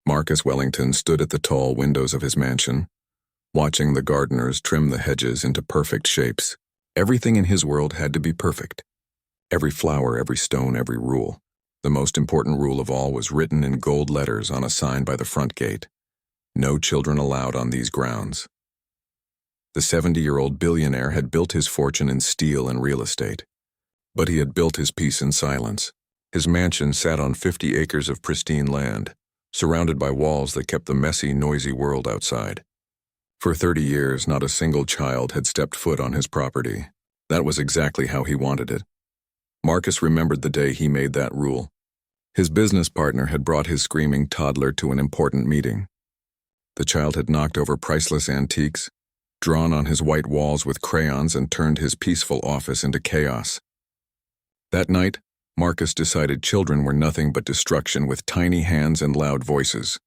Marcus Wellington stood at the tall windows of his mansion, watching the gardeners trim the hedges into perfect shapes. Everything in his world had to be perfect. Every flower, every stone, every rule. The most important rule of all was written in gold letters on a sign by the front gate. No children allowed on these grounds. The 70-year-old billionaire had built his fortune in steel and real estate. But he had built his peace in silence. His mansion sat on 50 acres of pristine land, surrounded by walls that kept the messy, noisy world outside. For 30 years, not a single child had stepped foot on his property. That was exactly how he wanted it. Marcus remembered the day he made that rule. His business partner had brought his screaming toddler to an important meeting. The child had knocked over priceless antiques, drawn on his white walls with crayons, and turned his peaceful office into chaos. That night, Marcus decided children were nothing but destruction with tiny hands and loud voices.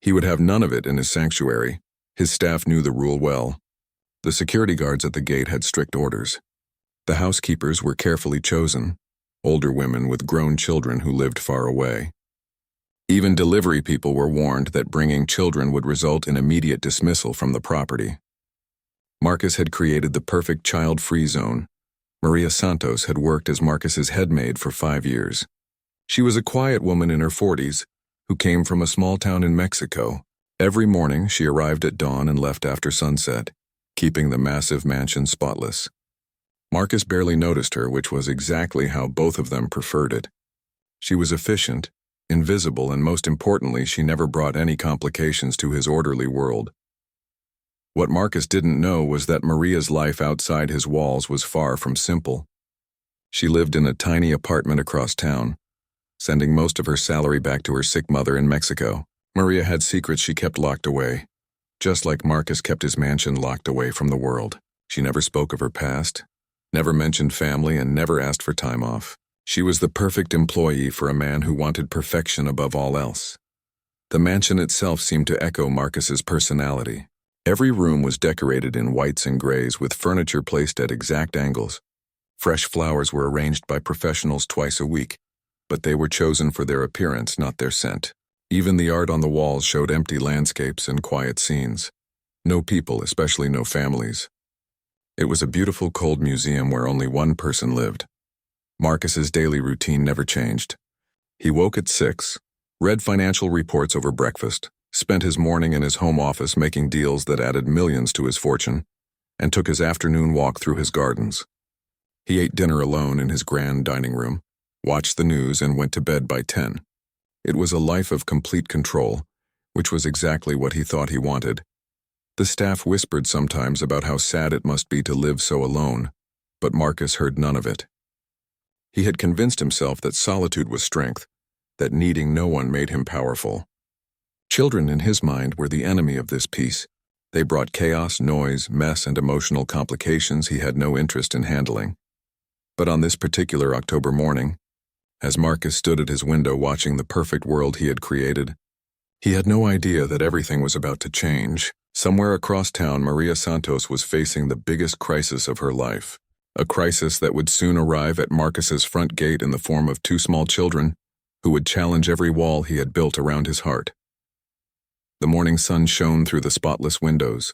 He would have none of it in his sanctuary. His staff knew the rule well. The security guards at the gate had strict orders. The housekeepers were carefully chosen, older women with grown children who lived far away. Even delivery people were warned that bringing children would result in immediate dismissal from the property. Marcus had created the perfect child-free zone. Maria Santos had worked as Marcus's head maid for 5 years. She was a quiet woman in her 40s who came from a small town in Mexico. Every morning she arrived at dawn and left after sunset, keeping the massive mansion spotless. Marcus barely noticed her, which was exactly how both of them preferred it. She was efficient, invisible, and most importantly, she never brought any complications to his orderly world. What Marcus didn't know was that Maria's life outside his walls was far from simple. She lived in a tiny apartment across town, sending most of her salary back to her sick mother in Mexico. Maria had secrets she kept locked away, just like Marcus kept his mansion locked away from the world. She never spoke of her past, never mentioned family, and never asked for time off. She was the perfect employee for a man who wanted perfection above all else. The mansion itself seemed to echo Marcus's personality. Every room was decorated in whites and grays with furniture placed at exact angles. Fresh flowers were arranged by professionals twice a week, but they were chosen for their appearance, not their scent. Even the art on the walls showed empty landscapes and quiet scenes. No people, especially no families. It was a beautiful cold museum where only one person lived. Marcus's daily routine never changed. He woke at 6, read financial reports over breakfast, spent his morning in his home office making deals that added millions to his fortune, and took his afternoon walk through his gardens. He ate dinner alone in his grand dining room, watched the news, and went to bed by 10. It was a life of complete control, which was exactly what he thought he wanted. The staff whispered sometimes about how sad it must be to live so alone, but Marcus heard none of it. He had convinced himself that solitude was strength, that needing no one made him powerful. Children, in his mind, were the enemy of this peace. They brought chaos, noise, mess, and emotional complications he had no interest in handling. But on this particular October morning, as Marcus stood at his window watching the perfect world he had created, he had no idea that everything was about to change. Somewhere across town, Maria Santos was facing the biggest crisis of her life, a crisis that would soon arrive at Marcus's front gate in the form of 2 small children who would challenge every wall he had built around his heart. The morning sun shone through the spotless windows,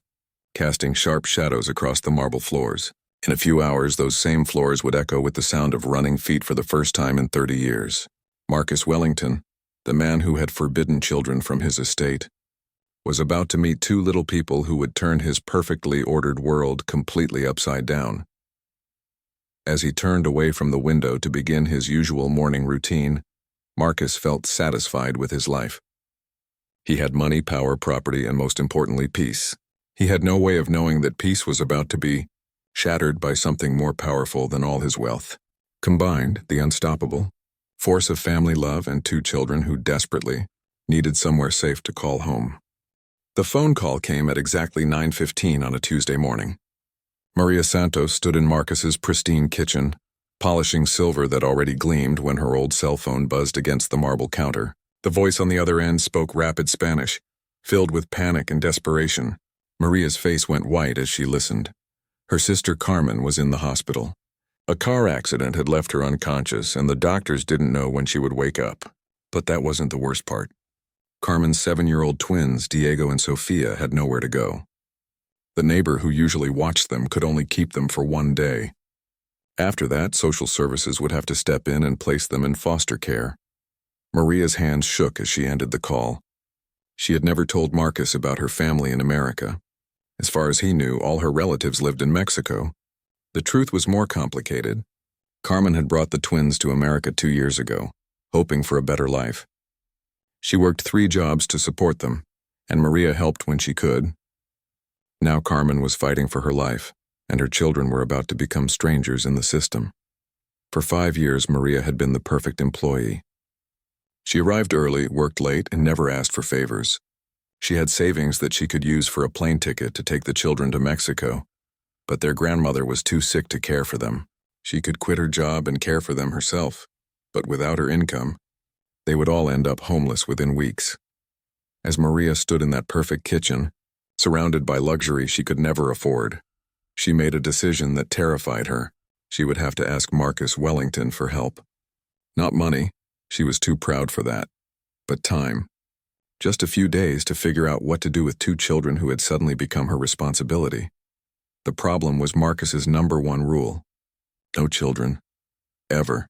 casting sharp shadows across the marble floors. In a few hours, those same floors would echo with the sound of running feet for the first time in 30 years. Marcus Wellington, the man who had forbidden children from his estate, was about to meet 2 little people who would turn his perfectly ordered world completely upside down. As he turned away from the window to begin his usual morning routine, Marcus felt satisfied with his life. He had money, power, property, and most importantly, peace. He had no way of knowing that peace was about to be shattered by something more powerful than all his wealth. Combined, the unstoppable force of family love and 2 children who desperately needed somewhere safe to call home. The phone call came at exactly 9:15 on a Tuesday morning. Maria Santos stood in Marcus's pristine kitchen, polishing silver that already gleamed when her old cell phone buzzed against the marble counter. The voice on the other end spoke rapid Spanish, filled with panic and desperation. Maria's face went white as she listened. Her sister Carmen was in the hospital. A car accident had left her unconscious, and the doctors didn't know when she would wake up. But that wasn't the worst part. Carmen's 7-year-old twins, Diego and Sofia, had nowhere to go. The neighbor who usually watched them could only keep them for one day. After that, social services would have to step in and place them in foster care. Maria's hands shook as she ended the call. She had never told Marcus about her family in America. As far as he knew, all her relatives lived in Mexico. The truth was more complicated. Carmen had brought the twins to America 2 years ago, hoping for a better life. She worked 3 jobs to support them, and Maria helped when she could. Now Carmen was fighting for her life, and her children were about to become strangers in the system. For 5 years, Maria had been the perfect employee. She arrived early, worked late, and never asked for favors. She had savings that she could use for a plane ticket to take the children to Mexico, but their grandmother was too sick to care for them. She could quit her job and care for them herself, but without her income, they would all end up homeless within weeks. As Maria stood in that perfect kitchen, surrounded by luxury she could never afford, she made a decision that terrified her. She would have to ask Marcus Wellington for help. Not money, she was too proud for that, but time. Just a few days to figure out what to do with 2 children who had suddenly become her responsibility. The problem was Marcus's #1 rule: no children. Ever.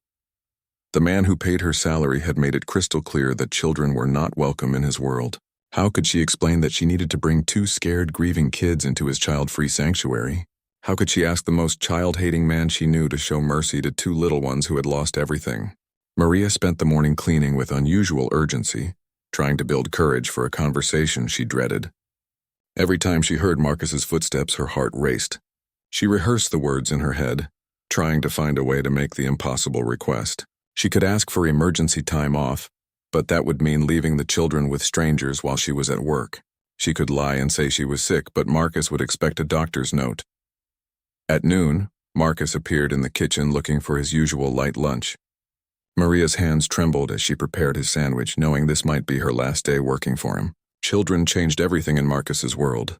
The man who paid her salary had made it crystal clear that children were not welcome in his world. How could she explain that she needed to bring 2 scared, grieving kids into his child-free sanctuary? How could she ask the most child-hating man she knew to show mercy to 2 little ones who had lost everything? Maria spent the morning cleaning with unusual urgency, trying to build courage for a conversation she dreaded. Every time she heard Marcus's footsteps, her heart raced. She rehearsed the words in her head, trying to find a way to make the impossible request. She could ask for emergency time off, but that would mean leaving the children with strangers while she was at work. She could lie and say she was sick, but Marcus would expect a doctor's note. At noon, Marcus appeared in the kitchen looking for his usual light lunch. Maria's hands trembled as she prepared his sandwich, knowing this might be her last day working for him. Children changed everything in Marcus's world,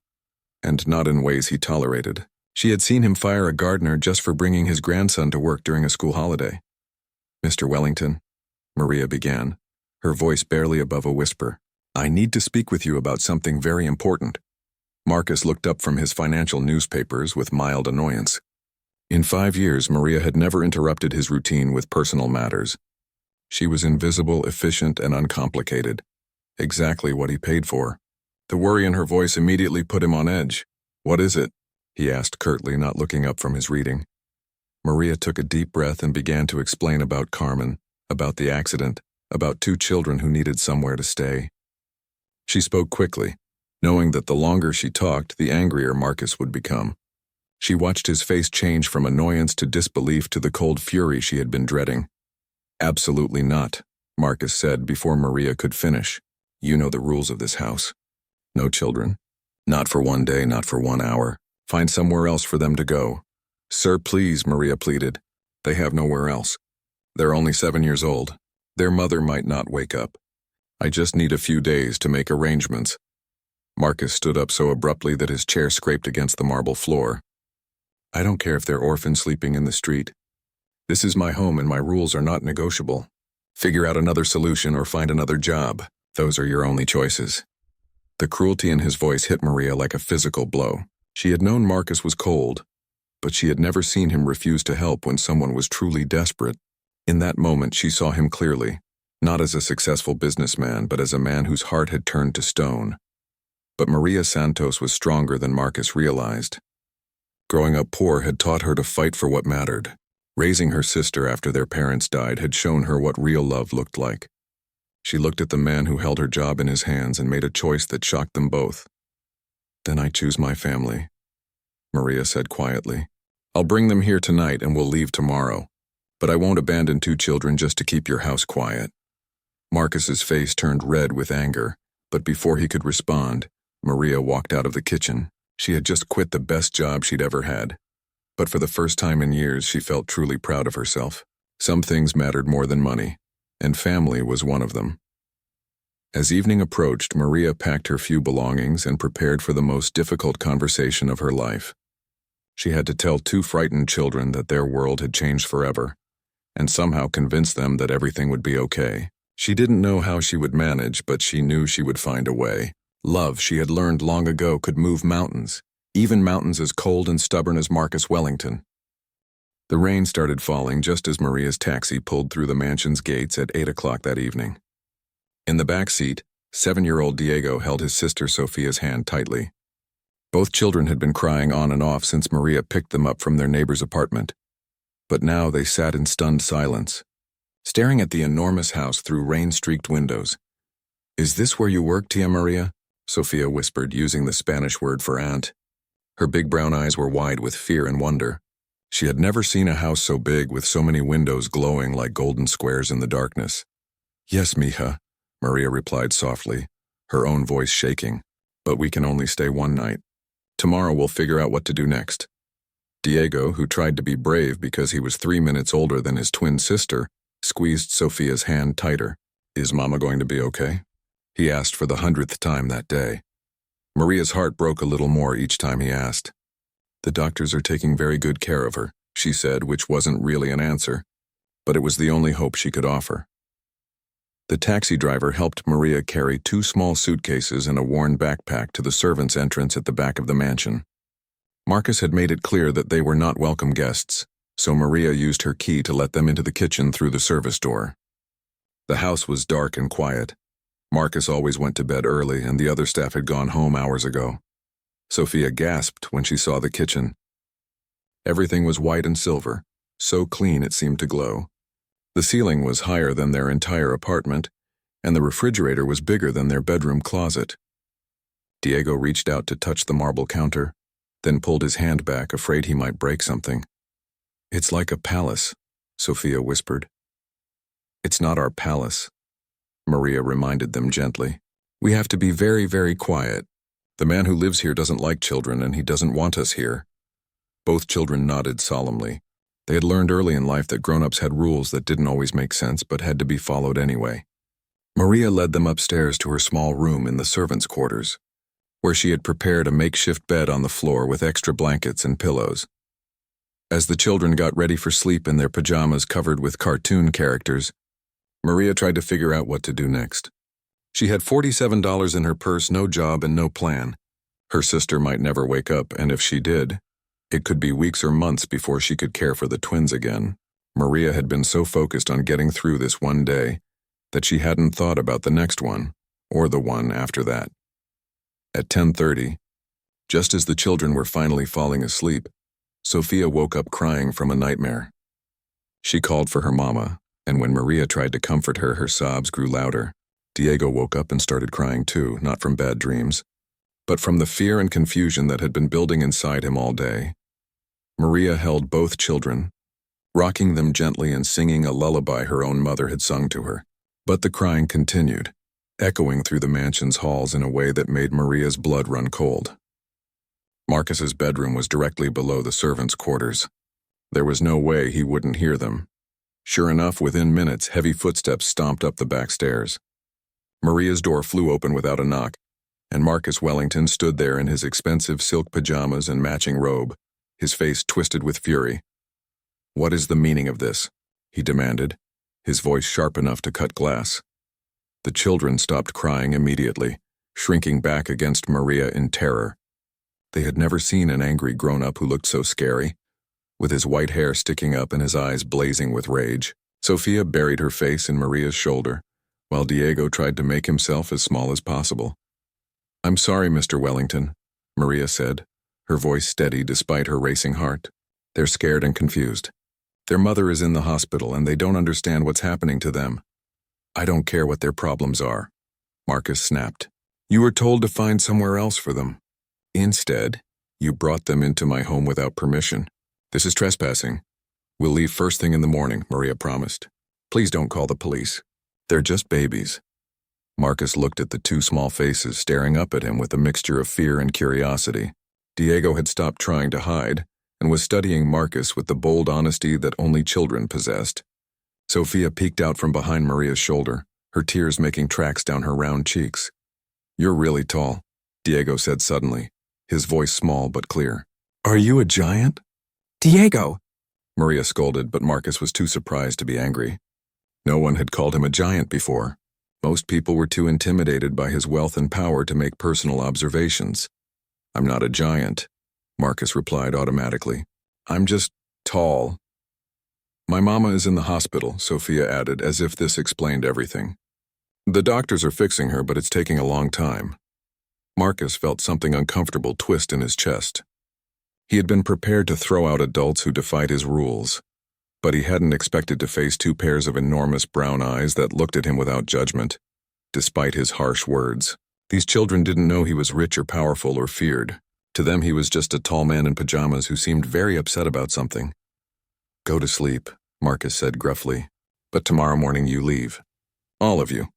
and not in ways he tolerated. She had seen him fire a gardener just for bringing his grandson to work during a school holiday. "Mr. Wellington," Maria began, her voice barely above a whisper, "I need to speak with you about something very important." Marcus looked up from his financial newspapers with mild annoyance. In 5 years, Maria had never interrupted his routine with personal matters. She was invisible, efficient, and uncomplicated. Exactly what he paid for. The worry in her voice immediately put him on edge. "What is it?" he asked curtly, not looking up from his reading. Maria took a deep breath and began to explain about Carmen, about the accident, about 2 children who needed somewhere to stay. She spoke quickly, knowing that the longer she talked, the angrier Marcus would become. She watched his face change from annoyance to disbelief to the cold fury she had been dreading. "Absolutely not," Marcus said before Maria could finish. "You know the rules of this house. No children. Not for 1 day, not for 1 hour. Find somewhere else for them to go." "Sir, please," Maria pleaded. "They have nowhere else. They're only 7 years old. Their mother might not wake up. I just need a few days to make arrangements." Marcus stood up so abruptly that his chair scraped against the marble floor. "I don't care if they're orphans sleeping in the street. This is my home and my rules are not negotiable. Figure out another solution or find another job. Those are your only choices." The cruelty in his voice hit Maria like a physical blow. She had known Marcus was cold, but she had never seen him refuse to help when someone was truly desperate. In that moment, she saw him clearly, not as a successful businessman, but as a man whose heart had turned to stone. But Maria Santos was stronger than Marcus realized. Growing up poor had taught her to fight for what mattered. Raising her sister after their parents died had shown her what real love looked like. She looked at the man who held her job in his hands and made a choice that shocked them both. "Then I choose my family," Maria said quietly. "I'll bring them here tonight and we'll leave tomorrow. But I won't abandon 2 children just to keep your house quiet." Marcus's face turned red with anger, but before he could respond, Maria walked out of the kitchen. She had just quit the best job she'd ever had. But for the first time in years, she felt truly proud of herself. Some things mattered more than money, and family was one of them. As evening approached, Maria packed her few belongings and prepared for the most difficult conversation of her life. She had to tell 2 frightened children that their world had changed forever, and somehow convince them that everything would be okay. She didn't know how she would manage, but she knew she would find a way. Love, she had learned long ago, could move mountains, even mountains as cold and stubborn as Marcus Wellington. The rain started falling just as Maria's taxi pulled through the mansion's gates at 8 o'clock that evening. In the back seat, 7-year-old Diego held his sister Sophia's hand tightly. Both children had been crying on and off since Maria picked them up from their neighbor's apartment. But now they sat in stunned silence, staring at the enormous house through rain-streaked windows. "Is this where you work, Tia Maria?" Sophia whispered, using the Spanish word for aunt. Her big brown eyes were wide with fear and wonder. She had never seen a house so big with so many windows glowing like golden squares in the darkness. "Yes, mija," Maria replied softly, her own voice shaking. "But we can only stay one night. Tomorrow we'll figure out what to do next." Diego, who tried to be brave because he was 3 minutes older than his twin sister, squeezed Sophia's hand tighter. "Is Mama going to be okay?" he asked for the 100th time that day. Maria's heart broke a little more each time he asked. "The doctors are taking very good care of her," she said, which wasn't really an answer, but it was the only hope she could offer. The taxi driver helped Maria carry 2 small suitcases and a worn backpack to the servants' entrance at the back of the mansion. Marcus had made it clear that they were not welcome guests, so Maria used her key to let them into the kitchen through the service door. The house was dark and quiet. Marcus always went to bed early, and the other staff had gone home hours ago. Sophia gasped when she saw the kitchen. Everything was white and silver, so clean it seemed to glow. The ceiling was higher than their entire apartment, and the refrigerator was bigger than their bedroom closet. Diego reached out to touch the marble counter, then pulled his hand back, afraid he might break something. "It's like a palace," Sophia whispered. "It's not our palace," Maria reminded them gently. "We have to be very, very quiet. The man who lives here doesn't like children, and he doesn't want us here." Both children nodded solemnly. They had learned early in life that grown-ups had rules that didn't always make sense but had to be followed anyway. Maria led them upstairs to her small room in the servants' quarters, where she had prepared a makeshift bed on the floor with extra blankets and pillows. As the children got ready for sleep in their pajamas covered with cartoon characters, Maria tried to figure out what to do next. She had $47 in her purse, no job, and no plan. Her sister might never wake up, and if she did, it could be weeks or months before she could care for the twins again. Maria had been so focused on getting through this one day that she hadn't thought about the next one, or the one after that. At 10:30, just as the children were finally falling asleep, Sophia woke up crying from a nightmare. She called for her mama, and when Maria tried to comfort her, her sobs grew louder. Diego woke up and started crying too, not from bad dreams, but from the fear and confusion that had been building inside him all day. Maria held both children, rocking them gently and singing a lullaby her own mother had sung to her. But the crying continued, echoing through the mansion's halls in a way that made Maria's blood run cold. Marcus's bedroom was directly below the servants' quarters. There was no way he wouldn't hear them. Sure enough, within minutes, heavy footsteps stomped up the back stairs. Maria's door flew open without a knock, and Marcus Wellington stood there in his expensive silk pajamas and matching robe, his face twisted with fury. "What is the meaning of this?" he demanded, his voice sharp enough to cut glass. The children stopped crying immediately, shrinking back against Maria in terror. They had never seen an angry grown-up who looked so scary, with his white hair sticking up and his eyes blazing with rage. Sophia buried her face in Maria's shoulder, while Diego tried to make himself as small as possible. "I'm sorry, Mr. Wellington," Maria said, her voice steady despite her racing heart. "They're scared and confused. Their mother is in the hospital and they don't understand what's happening to them." "I don't care what their problems are," Marcus snapped. "You were told to find somewhere else for them. Instead, you brought them into my home without permission. This is trespassing. We'll leave first thing in the morning," Maria promised. "Please don't call the police. They're just babies." Marcus looked at the 2 small faces staring up at him with a mixture of fear and curiosity. Diego had stopped trying to hide and was studying Marcus with the bold honesty that only children possessed. Sophia peeked out from behind Maria's shoulder, her tears making tracks down her round cheeks. "You're really tall," Diego said suddenly, his voice small but clear. "Are you a giant?" "Diego!" Maria scolded, but Marcus was too surprised to be angry. No one had called him a giant before. Most people were too intimidated by his wealth and power to make personal observations. "I'm not a giant," Marcus replied automatically. "I'm just tall." "My mama is in the hospital," Sophia added, as if this explained everything. "The doctors are fixing her, but it's taking a long time." Marcus felt something uncomfortable twist in his chest. He had been prepared to throw out adults who defied his rules, but he hadn't expected to face two pairs of enormous brown eyes that looked at him without judgment, despite his harsh words. These children didn't know he was rich or powerful or feared. To them he was just a tall man in pajamas who seemed very upset about something. "Go to sleep," Marcus said gruffly. "But tomorrow morning you leave. All of you."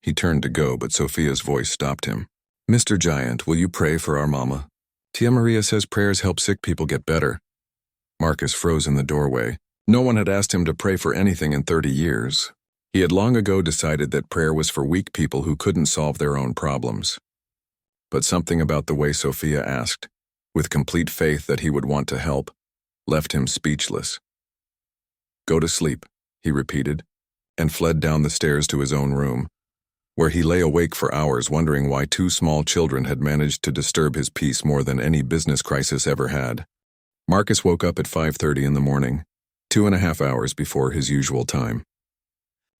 He turned to go, but Sophia's voice stopped him. "Mr. Giant, will you pray for our mama? Tia Maria says prayers help sick people get better." Marcus froze in the doorway. No one had asked him to pray for anything in 30 years. He had long ago decided that prayer was for weak people who couldn't solve their own problems. But something about the way Sophia asked, with complete faith that he would want to help, left him speechless. "Go to sleep," he repeated, and fled down the stairs to his own room, where he lay awake for hours wondering why two small children had managed to disturb his peace more than any business crisis ever had. Marcus woke up at 5:30 in the morning, 2.5 hours before his usual time.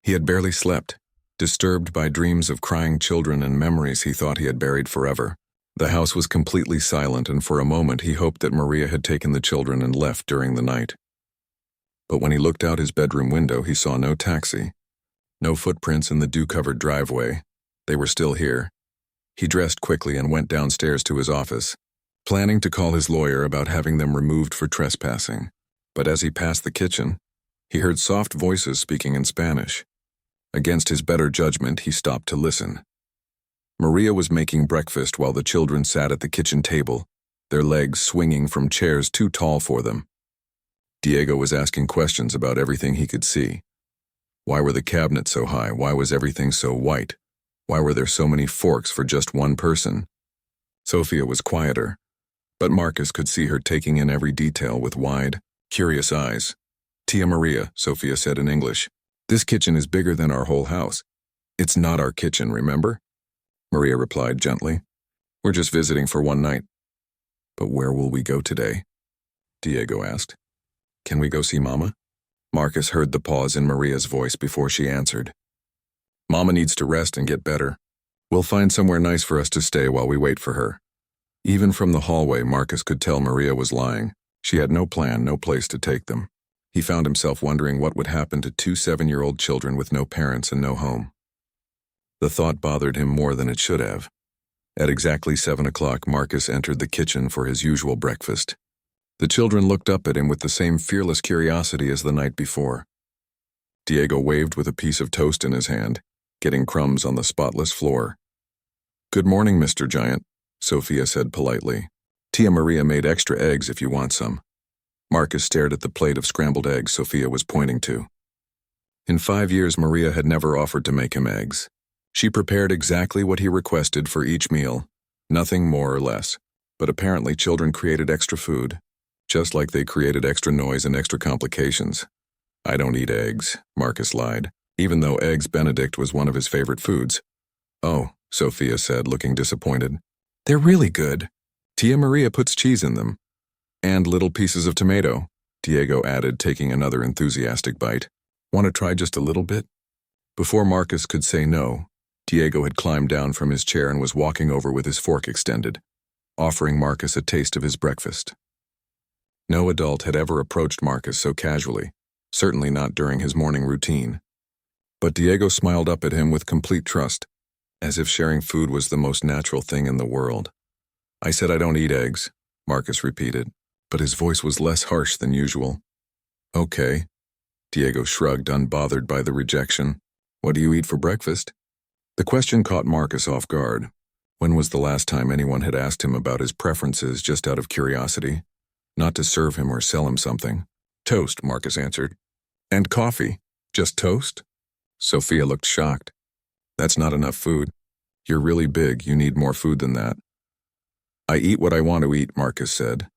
He had barely slept, disturbed by dreams of crying children and memories he thought he had buried forever. The house was completely silent, and for a moment he hoped that Maria had taken the children and left during the night. But when he looked out his bedroom window, he saw no taxi. No footprints in the dew-covered driveway. They were still here. He dressed quickly and went downstairs to his office, planning to call his lawyer about having them removed for trespassing. But as he passed the kitchen, he heard soft voices speaking in Spanish. Against his better judgment, he stopped to listen. Maria was making breakfast while the children sat at the kitchen table, their legs swinging from chairs too tall for them. Diego was asking questions about everything he could see. Why were the cabinets so high? Why was everything so white? Why were there so many forks for just one person? Sophia was quieter, but Marcus could see her taking in every detail with wide, curious eyes. "Tia Maria," Sophia said in English, "this kitchen is bigger than our whole house. It's not our kitchen, remember?" Maria replied gently. "We're just visiting for one night." "But where will we go today?" Diego asked. "Can we go see Mama?" Marcus heard the pause in Maria's voice before she answered. "Mama needs to rest and get better. We'll find somewhere nice for us to stay while we wait for her." Even from the hallway, Marcus could tell Maria was lying. She had no plan, no place to take them. He found himself wondering what would happen to two 7-year-old children with no parents and no home. The thought bothered him more than it should have. At exactly 7 o'clock, Marcus entered the kitchen for his usual breakfast. The children looked up at him with the same fearless curiosity as the night before. Diego waved with a piece of toast in his hand, getting crumbs on the spotless floor. "Good morning, Mr. Giant," Sophia said politely. "Tia Maria made extra eggs if you want some." Marcus stared at the plate of scrambled eggs Sophia was pointing to. In 5 years, Maria had never offered to make him eggs. She prepared exactly what he requested for each meal, nothing more or less. But apparently children created extra food, just like they created extra noise and extra complications. "I don't eat eggs," Marcus lied, even though Eggs Benedict was one of his favorite foods. "Oh," Sophia said, looking disappointed. "They're really good. Tia Maria puts cheese in them. And little pieces of tomato," Diego added, taking another enthusiastic bite. "Want to try just a little bit?" Before Marcus could say no, Diego had climbed down from his chair and was walking over with his fork extended, offering Marcus a taste of his breakfast. No adult had ever approached Marcus so casually, certainly not during his morning routine. But Diego smiled up at him with complete trust, as if sharing food was the most natural thing in the world. "I said I don't eat eggs," Marcus repeated, but his voice was less harsh than usual. "Okay." Diego shrugged, unbothered by the rejection. "What do you eat for breakfast?" The question caught Marcus off guard. When was the last time anyone had asked him about his preferences just out of curiosity? Not to serve him or sell him something. "Toast," Marcus answered. "And coffee? Just toast?" Sophia looked shocked. "That's not enough food. You're really big, you need more food than that." "I eat what I want to eat," Marcus said.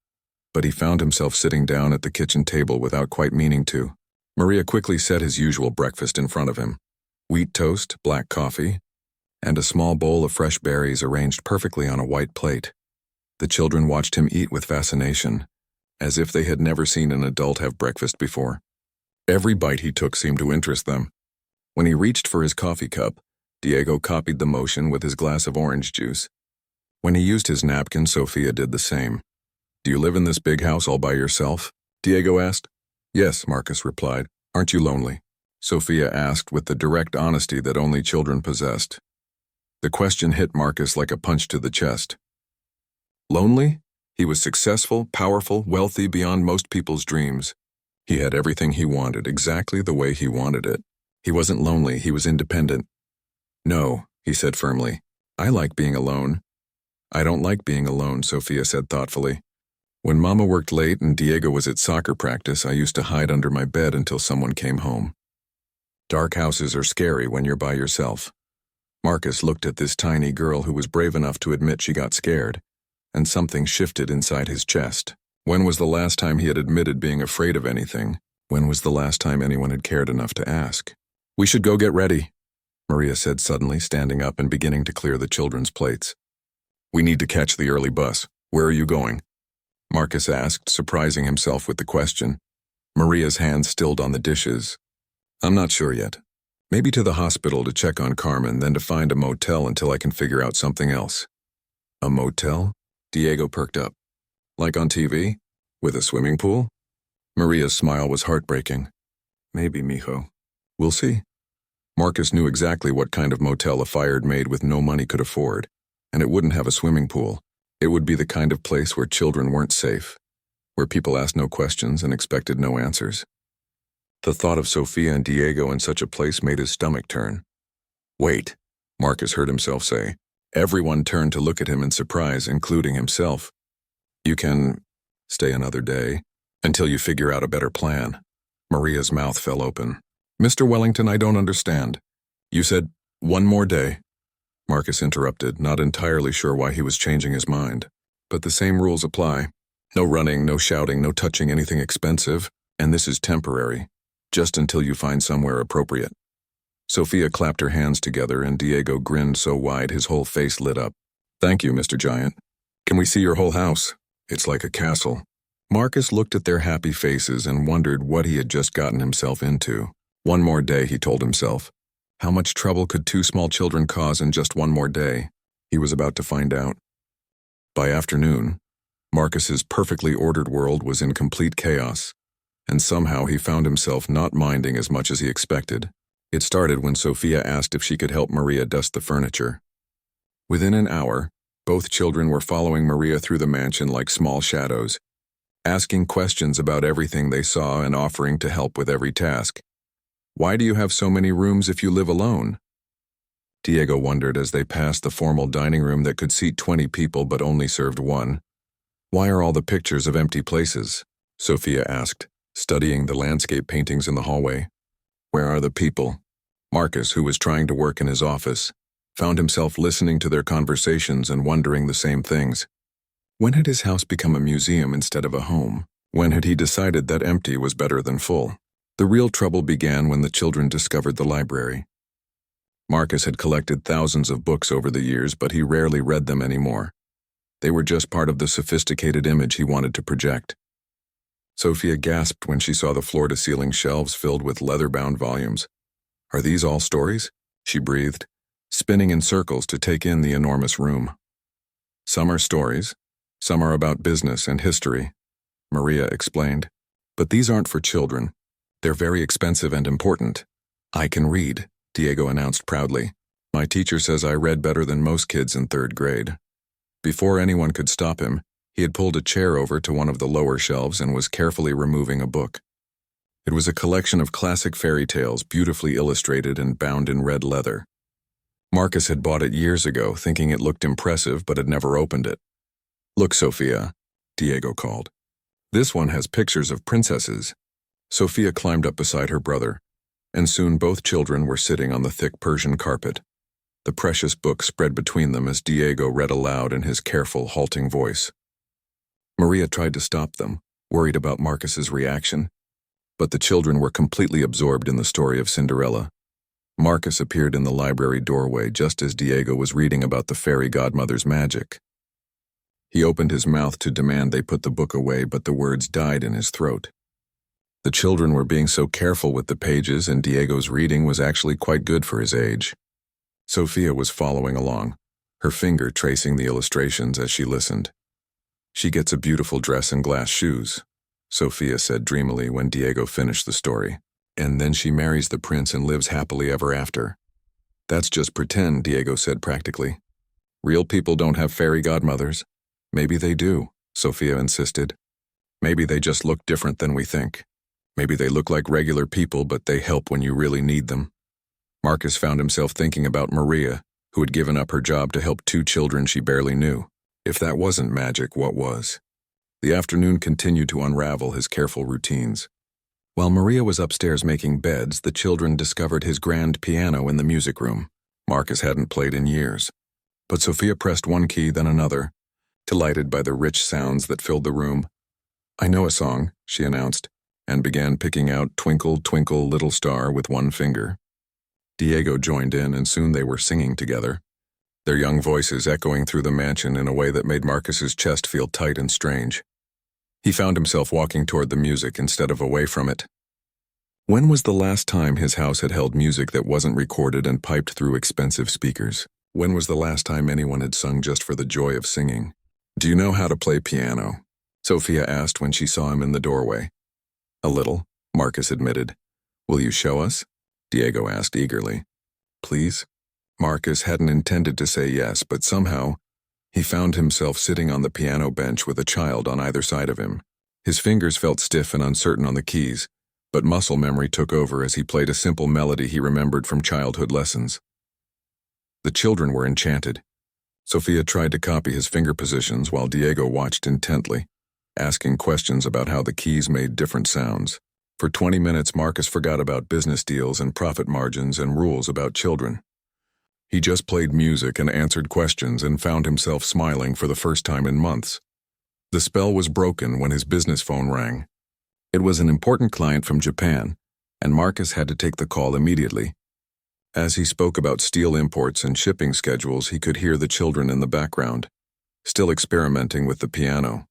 But he found himself sitting down at the kitchen table without quite meaning to. Maria quickly set his usual breakfast in front of him. Wheat toast, black coffee, and a small bowl of fresh berries arranged perfectly on a white plate. The children watched him eat with fascination, as if they had never seen an adult have breakfast before. Every bite he took seemed to interest them. When he reached for his coffee cup, Diego copied the motion with his glass of orange juice. When he used his napkin, Sophia did the same. "Do you live in this big house all by yourself?" Diego asked. "Yes," Marcus replied. "Aren't you lonely?" Sophia asked with the direct honesty that only children possessed. The question hit Marcus like a punch to the chest. Lonely? He was successful, powerful, wealthy beyond most people's dreams. He had everything he wanted, exactly the way he wanted it. He wasn't lonely, he was independent. "No," he said firmly. "I like being alone." "I don't like being alone," Sophia said thoughtfully. "When Mama worked late and Diego was at soccer practice, I used to hide under my bed until someone came home." Dark houses are scary when you're by yourself. Marcus looked at this tiny girl who was brave enough to admit she got scared, and something shifted inside his chest. When was the last time he had admitted being afraid of anything? When was the last time anyone had cared enough to ask? "We should go get ready," Maria said suddenly, standing up and beginning to clear the children's plates. "We need to catch the early bus. Where are you going?" Marcus asked, surprising himself with the question. Maria's hands stilled on the dishes. "I'm not sure yet. Maybe to the hospital to check on Carmen, then to find a motel until I can figure out something else." "A motel?" Diego perked up. "Like on TV? With a swimming pool?" Maria's smile was heartbreaking. "Maybe, mijo. We'll see." Marcus knew exactly what kind of motel a fired maid with no money could afford, and it wouldn't have a swimming pool. It would be the kind of place where children weren't safe, where people asked no questions and expected no answers. The thought of Sophia and Diego in such a place made his stomach turn. "Wait," Marcus heard himself say. Everyone turned to look at him in surprise, including himself. "You can stay another day, until you figure out a better plan." Maria's mouth fell open. "Mr. Wellington, I don't understand. You said, 1 more day." Marcus interrupted, not entirely sure why he was changing his mind. "But the same rules apply. No running, no shouting, no touching anything expensive, and this is temporary. Just until you find somewhere appropriate." Sophia clapped her hands together and Diego grinned so wide his whole face lit up. "Thank you, Mr. Giant. Can we see your whole house? It's like a castle." Marcus looked at their happy faces and wondered what he had just gotten himself into. 1 more day, he told himself. How much trouble could 2 small children cause in just 1 more day? He was about to find out. By afternoon, Marcus's perfectly ordered world was in complete chaos, and somehow he found himself not minding as much as he expected. It started when Sophia asked if she could help Maria dust the furniture. Within an hour, both children were following Maria through the mansion like small shadows, asking questions about everything they saw and offering to help with every task. "Why do you have so many rooms if you live alone?" Diego wondered as they passed the formal dining room that could seat 20 people but only served 1. "Why are all the pictures of empty places?" Sophia asked, studying the landscape paintings in the hallway. "Where are the people?" Marcus, who was trying to work in his office, found himself listening to their conversations and wondering the same things. When had his house become a museum instead of a home? When had he decided that empty was better than full? The real trouble began when the children discovered the library. Marcus had collected thousands of books over the years, but he rarely read them anymore. They were just part of the sophisticated image he wanted to project. Sophia gasped when she saw the floor-to-ceiling shelves filled with leather-bound volumes. "Are these all stories?" she breathed, spinning in circles to take in the enormous room. "Some are stories, some are about business and history," Maria explained. "But these aren't for children. They're very expensive and important." "I can read," Diego announced proudly. "My teacher says I read better than most kids in 3rd grade." Before anyone could stop him, he had pulled a chair over to one of the lower shelves and was carefully removing a book. It was a collection of classic fairy tales, beautifully illustrated and bound in red leather. Marcus had bought it years ago, thinking it looked impressive, but had never opened it. "Look, Sophia," Diego called. "This one has pictures of princesses." Sophia climbed up beside her brother, and soon both children were sitting on the thick Persian carpet. The precious book spread between them as Diego read aloud in his careful, halting voice. Maria tried to stop them, worried about Marcus's reaction. but the children were completely absorbed in the story of Cinderella. Marcus appeared in the library doorway just as Diego was reading about the fairy godmother's magic. He opened his mouth to demand they put the book away, but the words died in his throat. The children were being so careful with the pages, and Diego's reading was actually quite good for his age. Sophia was following along, her finger tracing the illustrations as she listened. "She gets a beautiful dress and glass shoes," Sophia said dreamily when Diego finished the story. "And then she marries the prince and lives happily ever after." "That's just pretend," Diego said practically. "Real people don't have fairy godmothers." "Maybe they do," Sophia insisted. "Maybe they just look different than we think. Maybe they look like regular people, but they help when you really need them." Marcus found himself thinking about Maria, who had given up her job to help 2 children she barely knew. If that wasn't magic, what was? The afternoon continued to unravel his careful routines. While Maria was upstairs making beds, the children discovered his grand piano in the music room. Marcus hadn't played in years. But Sophia pressed one key, then another, delighted by the rich sounds that filled the room. "I know a song," she announced, and began picking out "Twinkle, Twinkle, Little Star" with one finger. Diego joined in, and soon they were singing together, their young voices echoing through the mansion in a way that made Marcus's chest feel tight and strange. He found himself walking toward the music instead of away from it. When was the last time his house had held music that wasn't recorded and piped through expensive speakers? When was the last time anyone had sung just for the joy of singing? "Do you know how to play piano?" Sophia asked when she saw him in the doorway. "A little," Marcus admitted. "Will you show us?" Diego asked eagerly. "Please?" Marcus hadn't intended to say yes, but somehow he found himself sitting on the piano bench with a child on either side of him. His fingers felt stiff and uncertain on the keys, but muscle memory took over as he played a simple melody he remembered from childhood lessons. The children were enchanted. Sophia tried to copy his finger positions while Diego watched intently, asking questions about how the keys made different sounds. For 20 minutes, Marcus forgot about business deals and profit margins and rules about children. He just played music and answered questions and found himself smiling for the first time in months. The spell was broken when his business phone rang. It was an important client from Japan, and Marcus had to take the call immediately. As he spoke about steel imports and shipping schedules, he could hear the children in the background, still experimenting with the piano.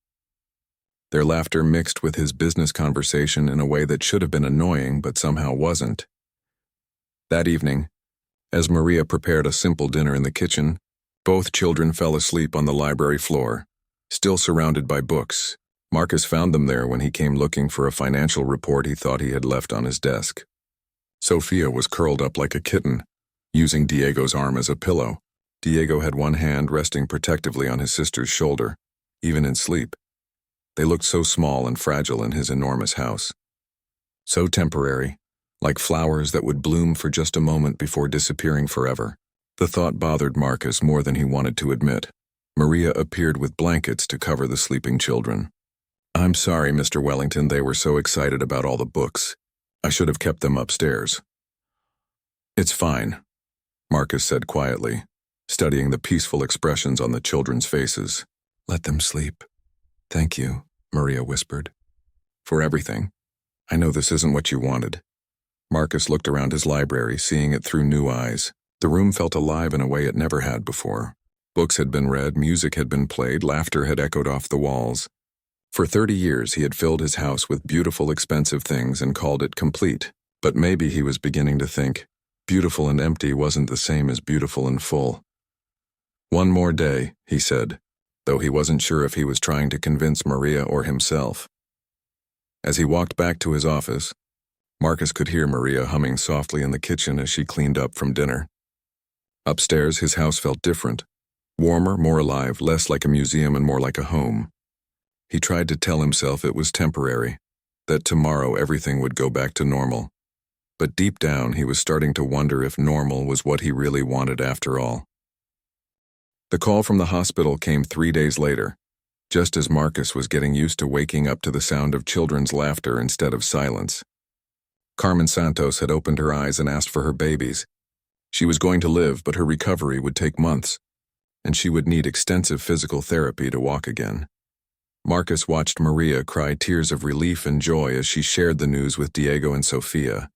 Their laughter mixed with his business conversation in a way that should have been annoying but somehow wasn't. That evening, as Maria prepared a simple dinner in the kitchen, both children fell asleep on the library floor, still surrounded by books. Marcus found them there when he came looking for a financial report he thought he had left on his desk. Sophia was curled up like a kitten, using Diego's arm as a pillow. Diego had one hand resting protectively on his sister's shoulder, even in sleep. They looked so small and fragile in his enormous house. So temporary, like flowers that would bloom for just a moment before disappearing forever. The thought bothered Marcus more than he wanted to admit. Maria appeared with blankets to cover the sleeping children. "I'm sorry, Mr. Wellington, they were so excited about all the books. I should have kept them upstairs." "It's fine," Marcus said quietly, studying the peaceful expressions on the children's faces. "Let them sleep." "Thank you," Maria whispered. "For everything. I know this isn't what you wanted." Marcus looked around his library, seeing it through new eyes. The room felt alive in a way it never had before. Books had been read, music had been played, laughter had echoed off the walls. For 30 years he had filled his house with beautiful, expensive things and called it complete. But maybe he was beginning to think, beautiful and empty wasn't the same as beautiful and full. "One more day," he said, though he wasn't sure if he was trying to convince Maria or himself. As he walked back to his office, Marcus could hear Maria humming softly in the kitchen as she cleaned up from dinner. Upstairs, his house felt different. Warmer, more alive, less like a museum and more like a home. He tried to tell himself it was temporary, that tomorrow everything would go back to normal. But deep down, he was starting to wonder if normal was what he really wanted after all. The call from the hospital came 3 days later, just as Marcus was getting used to waking up to the sound of children's laughter instead of silence. Carmen Santos had opened her eyes and asked for her babies. She was going to live, but her recovery would take months, and she would need extensive physical therapy to walk again. Marcus watched Maria cry tears of relief and joy as she shared the news with Diego and Sofia.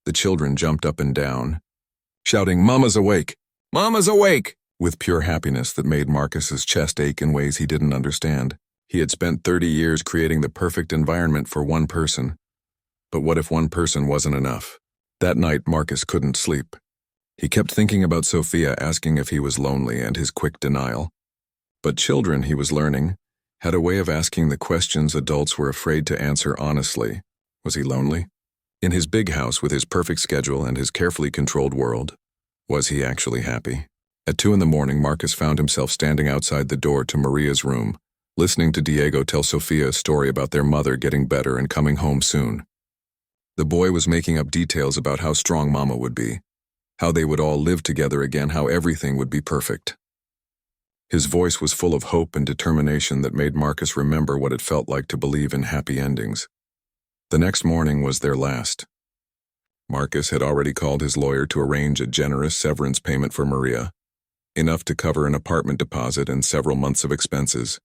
The children jumped up and down, shouting, "Mama's awake! Mama's awake!" with pure happiness that made Marcus's chest ache in ways he didn't understand. He had spent 30 years creating the perfect environment for one person. But what if one person wasn't enough? That night, Marcus couldn't sleep. He kept thinking about Sofia asking if he was lonely and his quick denial. But children, he was learning, had a way of asking the questions adults were afraid to answer honestly. Was he lonely? In his big house with his perfect schedule and his carefully controlled world, was he actually happy? At 2 a.m, Marcus found himself standing outside the door to Maria's room, listening to Diego tell Sofia a story about their mother getting better and coming home soon. The boy was making up details about how strong Mama would be, how they would all live together again, how everything would be perfect. His voice was full of hope and determination that made Marcus remember what it felt like to believe in happy endings. The next morning was their last. Marcus had already called his lawyer to arrange a generous severance payment for Maria, enough to cover an apartment deposit and several months of expenses.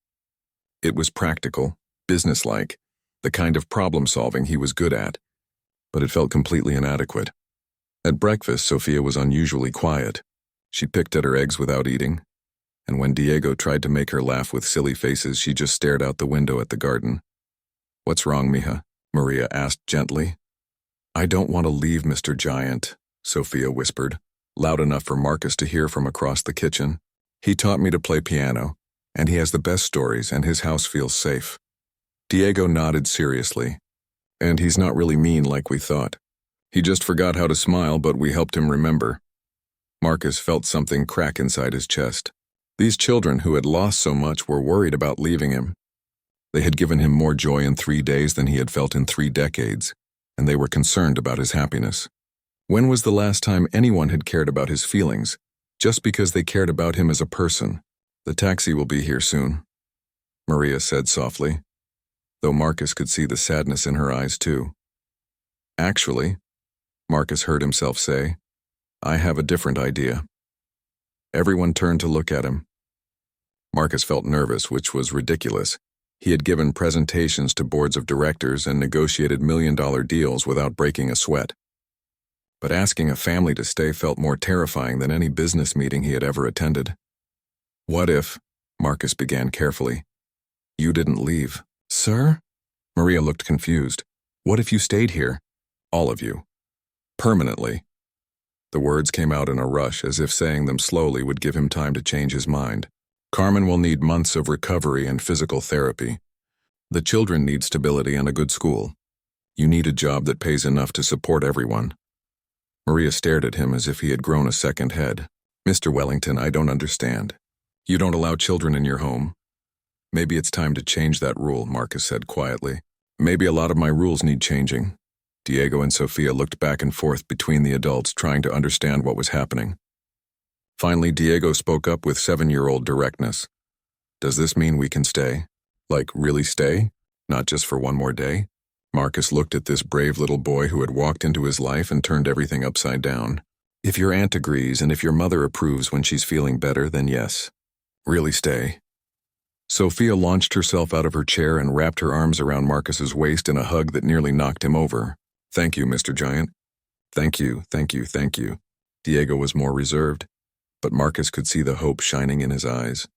It was practical, businesslike, the kind of problem-solving he was good at, but it felt completely inadequate. At breakfast, Sofia was unusually quiet. She picked at her eggs without eating, and when Diego tried to make her laugh with silly faces, she just stared out the window at the garden. "What's wrong, mija?" Maria asked gently. "I don't want to leave, Mr. Giant," Sofia whispered, loud enough for Marcus to hear from across the kitchen. "He taught me to play piano, and he has the best stories, and his house feels safe." Diego nodded seriously. "And he's not really mean like we thought. He just forgot how to smile, but we helped him remember." Marcus felt something crack inside his chest. These children who had lost so much were worried about leaving him. They had given him more joy in 3 days than he had felt in 3 decades, and they were concerned about his happiness. When was the last time anyone had cared about his feelings, just because they cared about him as a person? "The taxi will be here soon," Maria said softly, though Marcus could see the sadness in her eyes too. "Actually," Marcus heard himself say, "I have a different idea." Everyone turned to look at him. Marcus felt nervous, which was ridiculous. He had given presentations to boards of directors and negotiated million-dollar deals without breaking a sweat. But asking a family to stay felt more terrifying than any business meeting he had ever attended. "What if," Marcus began carefully, "you didn't leave?" "Sir?" Maria looked confused. "What if you stayed here? All of you. Permanently?" The words came out in a rush, as if saying them slowly would give him time to change his mind. "Carmen will need months of recovery and physical therapy. The children need stability and a good school. You need a job that pays enough to support everyone." Maria stared at him as if he had grown a second head. "Mr. Wellington, I don't understand. You don't allow children in your home?" "Maybe it's time to change that rule," Marcus said quietly. "Maybe a lot of my rules need changing." Diego and Sofia looked back and forth between the adults, trying to understand what was happening. Finally, Diego spoke up with 7-year-old directness. "Does this mean we can stay? Like, really stay? Not just for one more day?" Marcus looked at this brave little boy who had walked into his life and turned everything upside down. "If your aunt agrees and if your mother approves when she's feeling better, then yes. Really stay." Sofia launched herself out of her chair and wrapped her arms around Marcus's waist in a hug that nearly knocked him over. "Thank you, Mr. Giant." "Thank you, thank you, thank you." Diego was more reserved, but Marcus could see the hope shining in his eyes.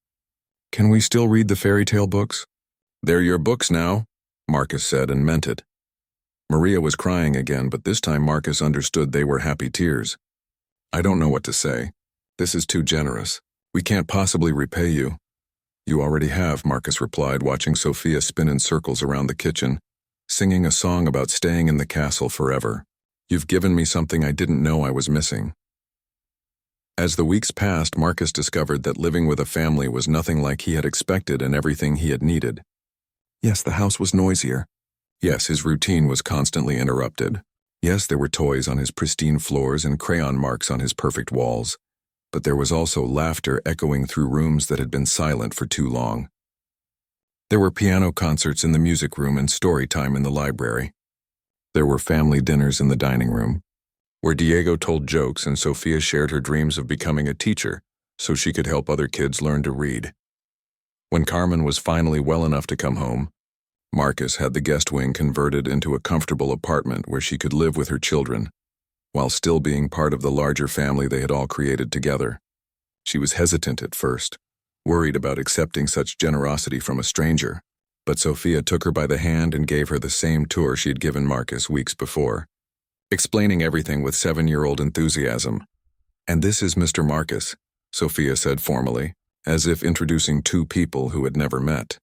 "Can we still read the fairy tale books?" "They're your books now," Marcus said, and meant it. Maria was crying again, but this time Marcus understood they were happy tears. "I don't know what to say. This is too generous. We can't possibly repay you." "You already have," Marcus replied, watching Sofia spin in circles around the kitchen, singing a song about staying in the castle forever. "You've given me something I didn't know I was missing." As the weeks passed, Marcus discovered that living with a family was nothing like he had expected and everything he had needed. Yes, the house was noisier. Yes, his routine was constantly interrupted. Yes, there were toys on his pristine floors and crayon marks on his perfect walls. But there was also laughter echoing through rooms that had been silent for too long. There were piano concerts in the music room and story time in the library. There were family dinners in the dining room, where Diego told jokes and Sofia shared her dreams of becoming a teacher so she could help other kids learn to read. When Carmen was finally well enough to come home, Marcus had the guest wing converted into a comfortable apartment where she could live with her children, while still being part of the larger family they had all created together. She was hesitant at first, worried about accepting such generosity from a stranger, but Sophia took her by the hand and gave her the same tour she had given Marcus weeks before, explaining everything with 7-year-old enthusiasm. "And this is Mr. Marcus," Sophia said formally, as if introducing two people who had never met.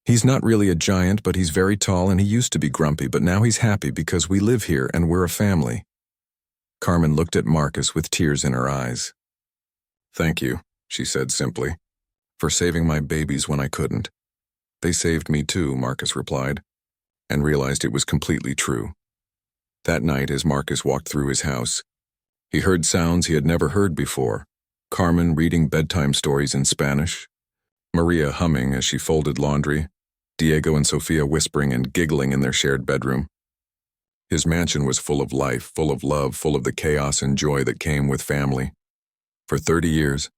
"He's not really a giant, but he's very tall, and he used to be grumpy, but now he's happy because we live here and we're a family." Carmen looked at Marcus with tears in her eyes. "Thank you," she said simply, "for saving my babies when I couldn't." "They saved me too," Marcus replied, and realized it was completely true. That night, as Marcus walked through his house, he heard sounds he had never heard before. Carmen reading bedtime stories in Spanish, Maria humming as she folded laundry, Diego and Sophia whispering and giggling in their shared bedroom. His mansion was full of life, full of love, full of the chaos and joy that came with family. For 30 years,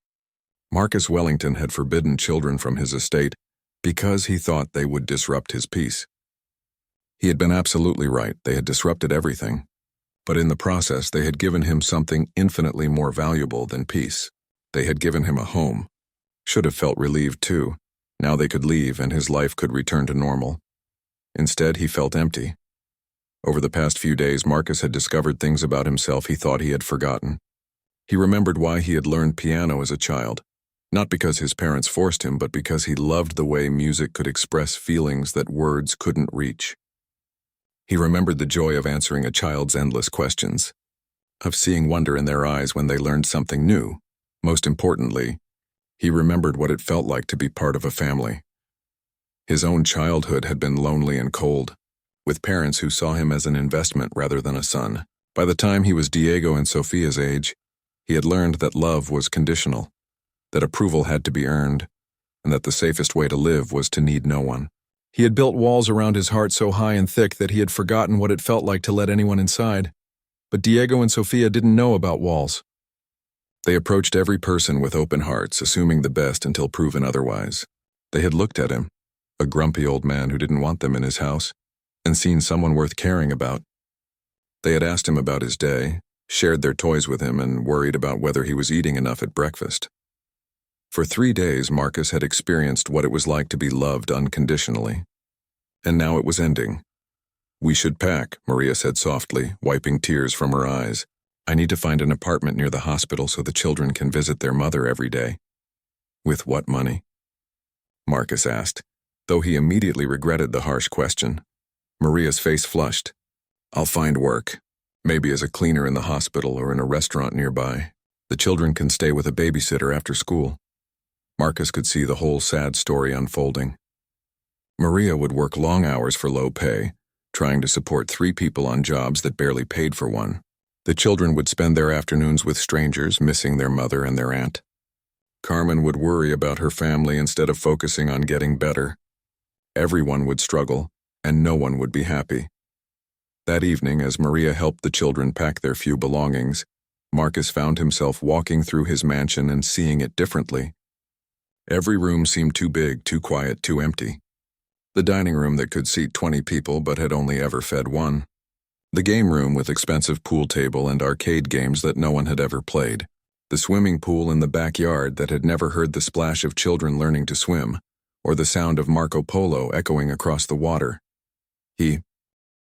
Marcus Wellington had forbidden children from his estate because he thought they would disrupt his peace. He had been absolutely right. They had disrupted everything. But in the process, they had given him something infinitely more valuable than peace. They had given him a home. Should have felt relieved too. Now they could leave and his life could return to normal. Instead, he felt empty. Over the past few days, Marcus had discovered things about himself he thought he had forgotten. He remembered why he had learned piano as a child, not because his parents forced him, but because he loved the way music could express feelings that words couldn't reach. He remembered the joy of answering a child's endless questions, of seeing wonder in their eyes when they learned something new. Most importantly, he remembered what it felt like to be part of a family. His own childhood had been lonely and cold, with parents who saw him as an investment rather than a son. By the time he was Diego and Sophia's age, he had learned that love was conditional, that approval had to be earned, and that the safest way to live was to need no one. He had built walls around his heart so high and thick that he had forgotten what it felt like to let anyone inside. But Diego and Sophia didn't know about walls. They approached every person with open hearts, assuming the best until proven otherwise. They had looked at him, a grumpy old man who didn't want them in his house, and seen someone worth caring about. They had asked him about his day, shared their toys with him, and worried about whether he was eating enough at breakfast. For 3 days, Marcus had experienced what it was like to be loved unconditionally. And now it was ending. "We should pack," Maria said softly, wiping tears from her eyes. "I need to find an apartment near the hospital so the children can visit their mother every day." "With what money?" Marcus asked, though he immediately regretted the harsh question. Maria's face flushed. "I'll find work, maybe as a cleaner in the hospital or in a restaurant nearby. The children can stay with a babysitter after school." Marcus could see the whole sad story unfolding. Maria would work long hours for low pay, trying to support 3 people on jobs that barely paid for one. The children would spend their afternoons with strangers, missing their mother and their aunt. Carmen would worry about her family instead of focusing on getting better. Everyone would struggle, and no one would be happy. That evening, as Maria helped the children pack their few belongings, Marcus found himself walking through his mansion and seeing it differently. Every room seemed too big, too quiet, too empty. The dining room that could seat 20 people but had only ever fed one. The game room with expensive pool table and arcade games that no one had ever played. The swimming pool in the backyard that had never heard the splash of children learning to swim, or the sound of Marco Polo echoing across the water. He